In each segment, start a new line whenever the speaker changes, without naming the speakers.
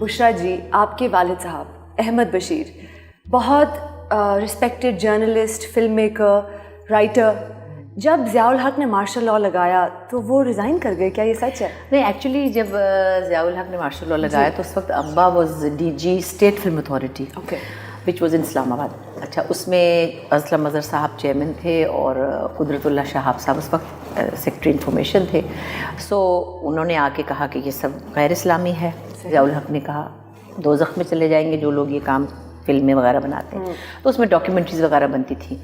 بشرا جی، آپ کے والد صاحب احمد بشیر بہت respected journalist, film maker, writer. جب ضیاء الحق نے مارشل لاء لگایا تو وہ ریزائن کر گئے، کیا یہ سچ ہے؟
نہیں، ایکچولی جب ضیاء الحق نے مارشل لاء لگایا تو اس وقت ابا was DG state film authority, which was in Islamabad. اچھا، اس میں اسلم اظہر صاحب چیئرمین تھے اور قدرت اللہ شہاب صاحب اس وقت سیکرٹری انفارمیشن تھے. سو انہوں نے آ کے کہا کہ یہ سب غیر اسلامی ہے. ضیاء الحق نے کہا دوزخ میں چلے جائیں گے جو لوگ یہ کام فلمیں وغیرہ بناتے ہیں. تو اس میں ڈاکیومنٹریز وغیرہ بنتی تھیں،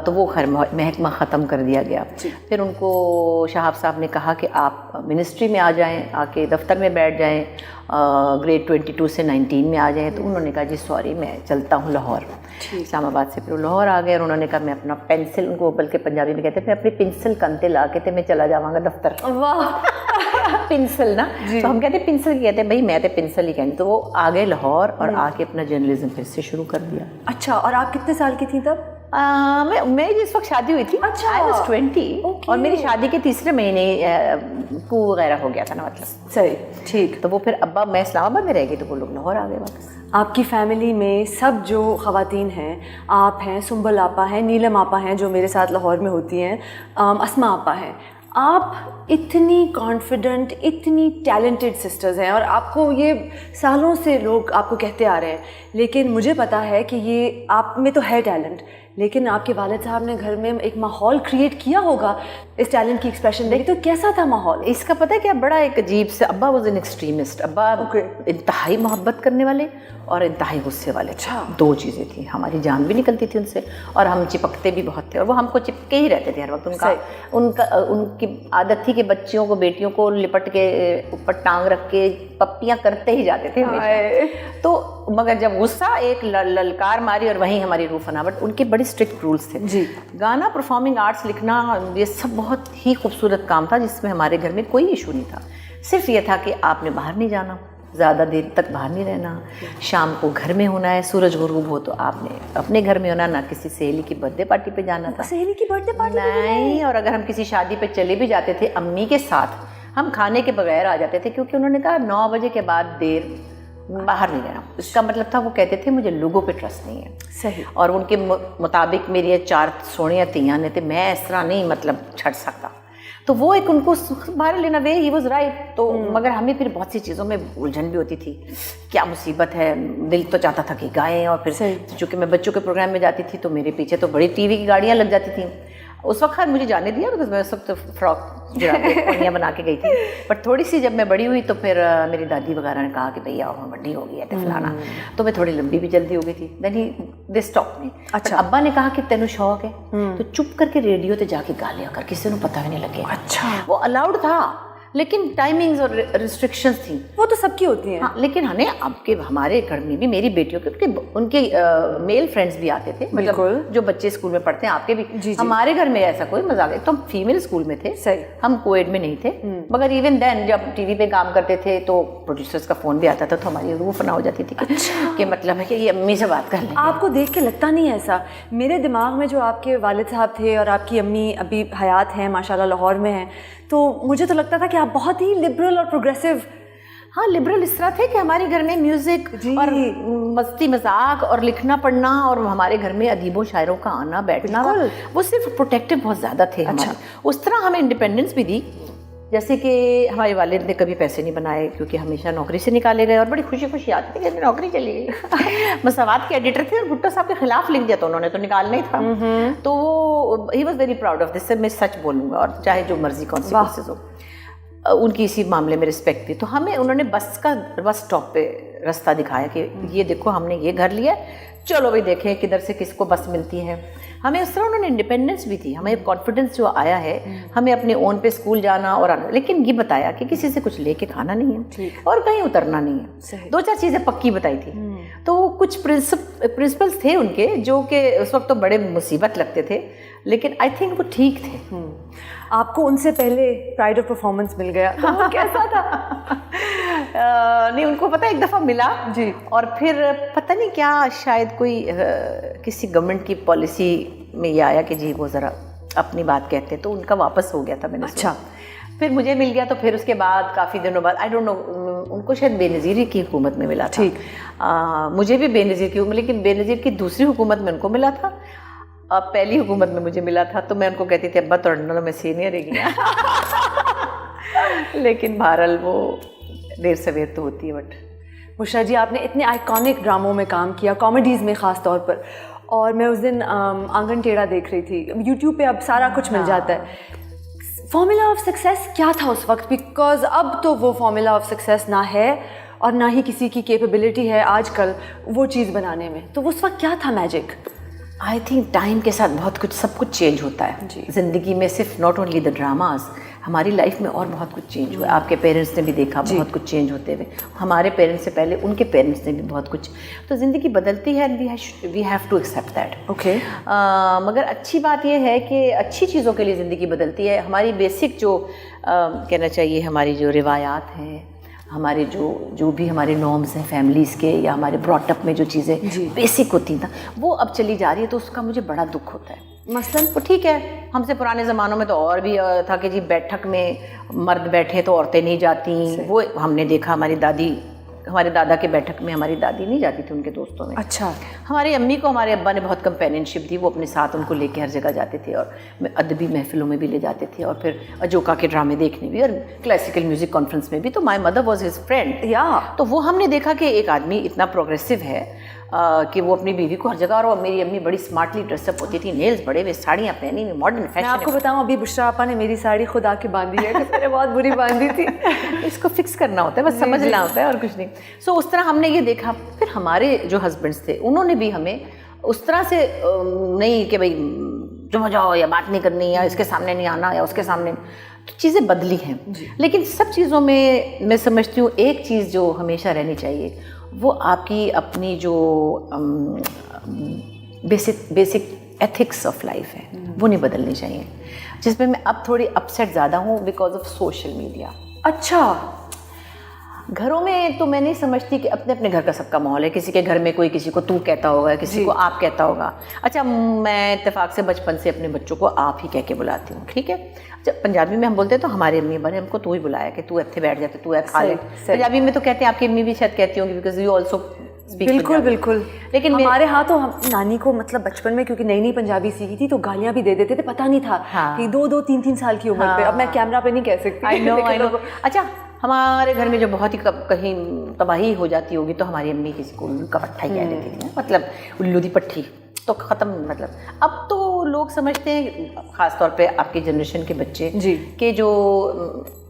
تو وہ خیر محکمہ ختم کر دیا گیا. پھر ان کو شہاب صاحب نے کہا کہ آپ منسٹری میں آ جائیں، آ کے دفتر میں بیٹھ جائیں، گریڈ 22 سے 19 میں آ جائیں. تو انہوں نے کہا جی سوری میں چلتا ہوں لاہور. اسلام آباد سے پھر لاہور آ گئے اور انہوں نے کہا میں اپنا پینسل، ان کو بلکہ پنجابی میں کہتے ہیں میں اپنی پنسل کنتے لا کے تے میں چلا جاواں گا دفتر.
واہ،
پنسل نا، تو ہم کہتے ہیں پنسل کی کہتے ہیں، بھائی میں تو پنسل ہی کہتے. تو وہ آ گئے لاہور اور آ کے اپنا جرنلزم پھر سے شروع کر دیا.
اچھا، اور آپ کتنے سال کی تھیں تب؟
میری جس وقت شادی ہوئی تھی I was 20 اور میری شادی کے تیسرے مہینے کو وغیرہ ہو گیا تھا نا، مطلب.
صحیح، ٹھیک.
تو وہ پھر ابا، میں اسلام آباد میں رہ گئی تو وہ لوگ لاہور آ گئے واپس.
آپ کی فیملی میں سب جو خواتین ہیں، آپ ہیں، سنبل آپا ہیں، نیلم آپا ہیں جو میرے ساتھ لاہور میں ہوتی ہیں، اسما آپا ہیں. آپ اتنی کانفیڈنٹ، اتنی ٹیلنٹڈ سسٹرز ہیں اور آپ کو یہ سالوں سے لوگ آپ کو کہتے آ رہے ہیں، لیکن مجھے پتا ہے کہ یہ آپ میں تو ہے ٹیلنٹ، لیکن آپ کے والد صاحب نے گھر میں ایک ماحول کریٹ کیا ہوگا اس ٹیلنٹ کی ایکسپریشن دیکھ. تو کیسا تھا ماحول
اس کا؟ پتہ ہے کیا، بڑا ایک عجیب سے. ابا واز این ایکسٹریمسٹ. ابا انتہائی محبت کرنے والے اور انتہائی غصے والے. دو چیزیں تھیں. ہماری جان بھی نکلتی تھی ان سے اور ہم چپکتے بھی بہت تھے اور وہ ہم کو چپکے ہی رہتے تھے ہر وقت. ان کی عادت تھی کہ بچیوں کو، بیٹیوں کو لپٹ کے اوپر ٹانگ رکھ کے پپیاں کرتے ہی جاتے تھے ہمیشہ. تو مگر جب غصہ ایک للکار ماری اور وہیں ہماری روح فنا. بٹ ان کے بڑے اسٹرکٹ رولس تھے. جی، گانا، پرفارمنگ آرٹس، لکھنا، یہ سب بہت ہی خوبصورت کام تھا جس میں ہمارے گھر میں کوئی ایشو نہیں تھا. صرف یہ تھا کہ آپ نے باہر نہیں جانا، زیادہ دیر تک باہر نہیں رہنا، شام کو گھر میں ہونا ہے، سورج غروب ہو تو آپ نے اپنے گھر میں ہونا، نہ کسی سہیلی کی برتھ ڈے پارٹی پہ جانا تھا.
سہیلی کی برتھ ڈے پارٹی
نہیں. اور اگر ہم کسی شادی پہ چلے بھی جاتے تھے امی کے ساتھ، ہم کھانے کے بغیر آ جاتے تھے کیونکہ انہوں نے کہا 9 بجے کے بعد دیر باہر نہیں رہنا. اس کا مطلب تھا وہ کہتے تھے مجھے لوگوں پہ ٹرسٹ نہیں ہے.
صحیح.
اور ان کے مطابق میری 4 سونیاں تیاں نے تھے، میں اس طرح نہیں مطلب چھٹ سکتا. تو وہ ایک ان کو باہر لینا وے، ہی واز رائٹ. تو مگر ہمیں پھر بہت سی چیزوں میں الجھن بھی ہوتی تھی. کیا مصیبت ہے، دل تو چاہتا تھا کہ گائیں. اور پھر چونکہ میں بچوں کے پروگرام میں جاتی تھی تو میرے پیچھے تو بڑی ٹی وی کی گاڑیاں لگ جاتی تھیں. اس وقت مجھے جانے دیا بکاز میں اس وقت فراک جرابیں بنا کے گئی تھی. بٹ تھوڑی سی جب میں بڑی ہوئی تو پھر میری دادی وغیرہ نے کہا کہ بھئی آؤ بڑی ہو گئی ہے فلانا. تو میں تھوڑی لمبی بھی جلدی ہو گئی تھی. دین دے اسٹاپ می. اچھا، ابا نے کہا کہ تینوں شوق ہے تو چپ کر کے ریڈیو تے جا کے گا لیا کر، کسی نے پتہ بھی نہیں لگے.
اچھا،
وہ الاؤڈ تھا لیکن ٹائمنگز اور ریسٹرکشنز تھیں.
وہ تو سب کی ہوتی ہیں.
ہاں، لیکن ہمیں اب کے ہمارے گھر میں بھی میری بیٹیوں کے ان کے میل فرینڈس بھی آتے تھے، مطلب جو بچے اسکول میں پڑھتے ہیں آپ کے بھی. ہمارے گھر میں ایسا کوئی مزاق ہے. تو ہم فیمیل اسکول میں تھے، ہم کوئیڈ میں نہیں تھے. مگر ایون دین جب ٹی وی پہ کام کرتے تھے تو پروڈیوسرس کا فون بھی آتا تھا تو ہماری روح فنا ہو جاتی تھی کہ مطلب ہے کہ یہ امی سے بات کر لیں.
آپ کو دیکھ کے لگتا نہیں ایسا؟ میرے دماغ میں جو آپ کے والد صاحب تھے اور آپ کی امی ابھی حیات ہیں ماشاءاللہ، لاہور میں ہیں، تو مجھے تو لگتا تھا کہ آپ بہت ہی لبرل اور پروگریسو.
ہاں، لبرل اس طرح تھے کہ ہمارے گھر میں میوزک اور مستی مذاق اور لکھنا پڑھنا اور ہمارے گھر میں ادیبوں شاعروں کا آنا بیٹھنا، وہ صرف پروٹیکٹیو بہت زیادہ تھے. اچھا، اس طرح ہمیں انڈیپینڈنس بھی دی. جیسے کہ ہمارے والد نے کبھی پیسے نہیں بنائے کیونکہ ہمیشہ نوکری سے نکالے گئے اور بڑی خوشی خوشی آتی تھی کہ نوکری چلی گئی. مساوات کے ایڈیٹر تھے اور بھٹو صاحب کے خلاف لکھ دیا تو انہوں نے تو نکالنا ہی تھا. تو وہ he was very proud of this. سے میں سچ بولوں گا اور چاہے جو مرضی کانسیکوینسز ہو، ان کی اسی معاملے میں رسپیکٹ تھی. تو ہمیں انہوں نے بس اسٹاپ پہ رستہ دکھایا کہ یہ دیکھو ہم نے یہ گھر لیا، چلو بھائی دیکھیں کدھر سے کس کو بس ملتی ہے. ہمیں اس طرح انہوں نے انڈیپینڈنس بھی تھی. ہمیں کانفیڈنس جو آیا ہے، ہمیں اپنے اون پہ اسکول جانا اور آنا، لیکن یہ بتایا کہ کسی سے کچھ لے کے کھانا نہیں ہے اور کہیں اترنا نہیں ہے. 2-4 چیزیں پکی بتائی تھی. تو کچھ پرنسپلس تھے ان کے جو کہ اس وقت تو بڑے مصیبت لگتے تھے لیکن آئی تھنک وہ ٹھیک تھے.
آپ کو ان سے پہلے پرائڈ آف پرفارمنس مل گیا، وہ کیسا تھا؟
نہیں، ان کو پتہ ایک دفعہ ملا جی، اور پھر پتہ نہیں کیا شاید کوئی کسی گورنمنٹ کی پالیسی میں یہ آیا کہ جی وہ ذرا اپنی بات کہتے تو ان کا واپس ہو گیا تھا. میں نے
اچھا،
پھر مجھے مل گیا تو پھر اس کے بعد کافی دنوں بعد آئی ڈونٹ نو ان کو شاید بے نظیری کی حکومت میں ملا تھا. مجھے بھی بے نظیر کی، لیکن بے نظیر کی دوسری حکومت میں ان کو ملا تھا. اب پہلی حکومت میں مجھے ملا تھا تو میں ان کو کہتی تھی ابا توڑنا میں سینئر ہے گیا. لیکن بہرحال وہ دیر سویر تو ہوتی ہے. بٹ
بشریٰ جی آپ نے اتنے آئیکانک ڈراموں میں کام کیا، کامیڈیز میں خاص طور پر، اور میں اس دن آنگن ٹیڑھا دیکھ رہی تھی. یوٹیوب پہ اب سارا کچھ مل جاتا ہے. فارمولا آف سکسیس کیا تھا اس وقت؟ بیکاز اب تو وہ فارمولا آف سکسیس نہ ہے اور نہ ہی کسی کی کیپیبلٹی ہے آج کل وہ چیز بنانے میں. تو اس وقت کیا تھا میجک؟
آئی تھنک ٹائم کے ساتھ بہت کچھ سب کچھ چینج ہوتا ہے زندگی میں. صرف ناٹ اونلی دا ڈراماز، ہماری لائف میں اور بہت کچھ چینج ہوا ہے. آپ کے پیرنٹس نے بھی دیکھا بہت کچھ چینج ہوتے ہوئے، ہمارے پیرنٹس سے پہلے ان کے پیرنٹس نے بھی بہت کچھ. تو زندگی بدلتی ہے، we have to accept that.
Okay.
مگر اچھی بات یہ ہے کہ اچھی چیزوں کے لیے زندگی بدلتی ہے. ہماری بیسک جو کہنا چاہیے ہماری جو روایات ہیں، ہمارے جو بھی ہمارے نارمز ہیں فیملیز کے، یا ہمارے براٹ اپ میں جو چیزیں بیسک ہوتی تھیں وہ اب چلی جا رہی ہے. تو اس کا مجھے بڑا دکھ ہوتا ہے. مثلاً تو ٹھیک ہے، ہم سے پرانے زمانوں میں تو اور بھی تھا کہ جی بیٹھک میں مرد بیٹھے تو عورتیں نہیں جاتیں. وہ ہم نے دیکھا ہمارے دادا کے بیٹھک میں ہماری دادی نہیں جاتی تھی ان کے دوستوں میں.
اچھا.
ہماری امی کو ہمارے ابا نے بہت کمپینین شپ دی، وہ اپنے ساتھ ان کو لے کے ہر جگہ جاتے تھے اور ادبی محفلوں میں بھی لے جاتے تھے اور پھر اجوکا کے ڈرامے دیکھنے بھی اور کلاسیکل میوزک کانفرنس میں بھی. تو my mother was his friend. تو وہ ہم نے دیکھا کہ ایک آدمی اتنا پروگریسو ہے کہ وہ اپنی بیوی کو ہر جگہ. اور میری امی بڑی اسمارٹلی ڈریس اپ ہوتی تھی، نیلز بڑے ہوئے، ساڑیاں پہنی ہوئی، ماڈرن فیشن.
میں آپ کو بتاؤں ابھی بشریٰ آپا نے میری ساڑی خود آ کے باندھی ہے، میں نے بہت بری باندھی تھی.
اس کو فکس کرنا ہوتا ہے، بس سمجھنا ہوتا ہے اور کچھ نہیں. سو اس طرح ہم نے یہ دیکھا. پھر ہمارے جو ہسبینڈس تھے انہوں نے بھی ہمیں اس طرح سے نہیں کہ بھائی جم جاؤ یا بات نہیں کرنی یا اس کے سامنے نہیں آنا یا اس کے سامنے. تو چیزیں بدلی ہیں. لیکن سب چیزوں میں سمجھتی ہوں ایک چیز جو ہمیشہ رہنی چاہیے وہ آپ کی اپنی جو بیسک ایتھکس آف لائف ہے وہ نہیں بدلنی چاہیے، جس میں اب تھوڑی اپسیٹ زیادہ ہوں بیکاز آف سوشل میڈیا.
اچھا.
گھروں میں تو میں نہیں سمجھتی کہ اپنے اپنے گھر کا سب کا ماحول ہے. کسی کے گھر میں کوئی کسی کو تو کہتا ہوگا، کسی کو آپ کہتا ہوگا. اچھا میں اتفاق سے بچپن سے اپنے بچوں کو آپ ہی کہہ کے بلاتی ہوں، ٹھیک ہے. اچھا پنجابی میں ہم بولتے ہیں تو ہماری امی ابا نے ہم کو تو ہی بلایا کہ تو اتنے بیٹھ جاتے، تو کھا لے. پنجابی میں تو کہتے ہیں، آپ کی امی بھی شاید کہتی ہوں گی بیکاز یو آلسو.
بالکل بالکل. لیکن ہمارے ہاں تو نانی کو مطلب بچپن میں کیونکہ نئی نئی پنجابی سیکھی تھی تو گالیاں بھی دے دیتے تھے، پتہ نہیں تھا کہ 2-3 سال کی عمر پہ. اب میں کیمرہ پہ نہیں کہہ سکتی.
اچھا ہمارے گھر میں جو بہت ہی کہیں تباہی ہو جاتی ہوگی تو ہماری امی کسی کو الو کا پٹھا ہی کہہ دیتی تھی، مطلب الو دی پٹھی تو ختم. مطلب اب تو لوگ سمجھتے ہیں خاص طور پہ آپ کی جنریشن کے بچے کہ جو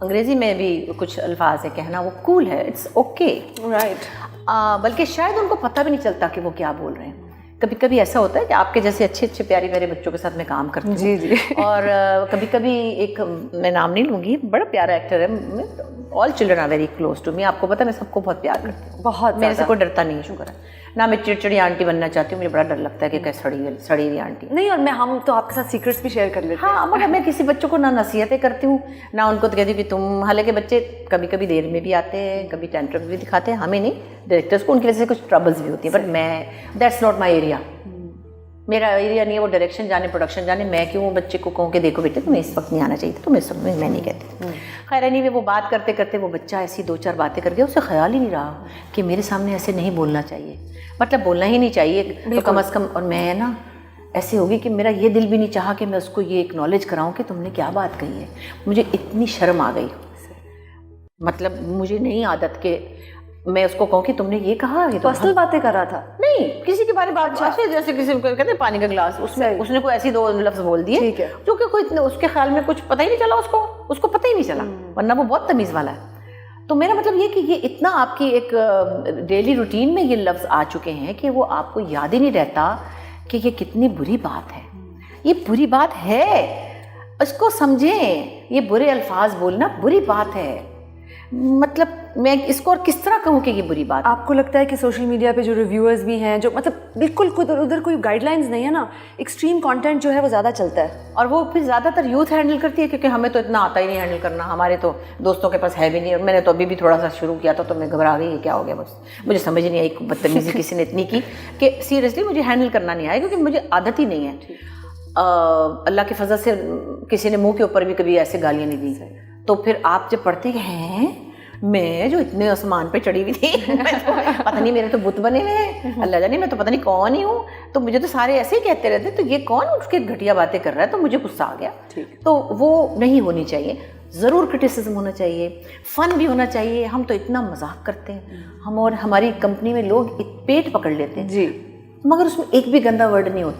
انگریزی میں بھی کچھ الفاظ ہے کہنا وہ کول ہے، اٹس اوکے.
رائٹ.
بلکہ شاید ان کو پتہ بھی نہیں چلتا کہ وہ کیا بول رہے ہیں. کبھی کبھی ایسا ہوتا ہے کہ آپ کے جیسے اچھے پیارے پیارے بچوں کے ساتھ میں کام کرتی ہوں. اور کبھی کبھی ایک میں نام نہیں لوں گی، بڑا پیارا ایکٹر ہے. All children are very close to me. آپ کو پتہ میں سب کو بہت پیار کرتی ہوں، بہت. میرے سے کوئی ڈرتا نہیں ہے، شکر ہے. نہ میں چڑچڑی آنٹی بننا چاہتی ہوں، مجھے بڑا ڈر لگتا ہے کہ سڑی ہوئی آنٹی
نہیں. اور ہم تو آپ کے ساتھ سیکرٹس بھی شیئر کر لیتے ہیں.
ہاں مگر میں کسی بچوں کو نہ نصیحتیں کرتی ہوں نہ ان کو کہتی ہوں کہ تم. حالانکہ بچے کبھی کبھی دیر میں بھی آتے ہیں، کبھی ٹینٹرم بھی دکھاتے ہیں، ہمیں نہیں ڈائریکٹرس کو ان کی وجہ سے کچھ ٹربلز بھی ہوتی ہیں. بٹ میں دیٹس ناٹ مائی ایریا. میرا ایریا نہیں ہے وہ ڈائریکشن جانے پروڈکشن جانے. میں کیوں بچے کو کہوں کہ دیکھو بیٹے تمہیں اس وقت نہیں آنا چاہیے تھا، تمہیں اس وقت میں نہیں کہتی. خیر نہیں وہ بات کرتے کرتے وہ بچہ ایسی 2-4 باتیں کر گیا، اسے خیال ہی نہیں رہا کہ میرے سامنے ایسے نہیں بولنا چاہیے، مطلب بولنا ہی نہیں چاہیے تو کم از کم. اور میں نا ایسے ہوگی کہ میرا یہ دل بھی نہیں چاہا کہ میں اس کو یہ اکنالج کراؤں کہ تم نے کیا بات کہی ہے. مجھے اتنی شرم آ گئی، مطلب مجھے نہیں عادت کہ میں اس کو کہوں کہ تم نے یہ کہا. یہ تو
پرسنل باتیں کر رہا تھا،
نہیں کسی کے بارے بات جیسے کسی کو کہتے ہیں پانی کا گلاس، اس نے کوئی ایسی 2 لفظ بول دیے جو کہ کوئی اس کے خیال میں کچھ پتہ ہی نہیں چلا، اس کو پتہ ہی نہیں چلا، ورنہ وہ بہت تمیز والا ہے. تو میرا مطلب یہ کہ یہ اتنا آپ کی ایک ڈیلی روٹین میں یہ لفظ آ چکے ہیں کہ وہ آپ کو یاد ہی نہیں رہتا کہ یہ کتنی بری بات ہے. یہ بری بات ہے، اس کو سمجھیں. یہ برے الفاظ بولنا بری بات ہے. مطلب میں اس کو اور کس طرح کہوں کہ یہ بری بات.
آپ کو لگتا ہے کہ سوشل میڈیا پہ جو ریویورز بھی ہیں جو مطلب بالکل خود ادھر کوئی گائیڈ لائنز نہیں ہے نا، ایکسٹریم کانٹینٹ جو ہے وہ زیادہ چلتا ہے
اور وہ پھر زیادہ تر یوتھ ہینڈل کرتی ہے کیونکہ ہمیں تو اتنا آتا ہی نہیں ہینڈل کرنا. ہمارے تو دوستوں کے پاس ہے بھی نہیں. اور میں نے تو ابھی بھی تھوڑا سا شروع کیا تھا تو میں گھبرا گئی کیا ہو گیا. بس مجھے سمجھ نہیں آئی، بدتمیزی کسی نے اتنی کی کہ سیریسلی مجھے ہینڈل کرنا نہیں آیا کیونکہ مجھے عادت ہی نہیں ہے. اللہ کے فضل سے کسی نے منہ کے اوپر بھی کبھی ایسے گالیاں نہیں دی. تو پھر آپ جب پڑھتے ہیں میں جو اتنے آسمان پہ چڑھی ہوئی تھی پتہ نہیں میرے تو بت بنے ہوئے ہیں، اللہ جانے میں تو پتہ نہیں کون ہی ہوں، تو مجھے تو سارے ایسے ہی کہتے رہتے تو یہ کون اس کے گھٹیا باتیں کر رہا ہے، تو مجھے غصہ آ گیا. تو وہ نہیں ہونی چاہیے. ضرور کرٹیسزم ہونا چاہیے، فن بھی ہونا چاہیے. ہم تو اتنا مذاق کرتے ہیں ہم، اور ہماری کمپنی میں لوگ پیٹ پکڑ لیتے ہیں
جی،
مگر اس میں ایک بھی گندا ورڈ نہیں ہوتا.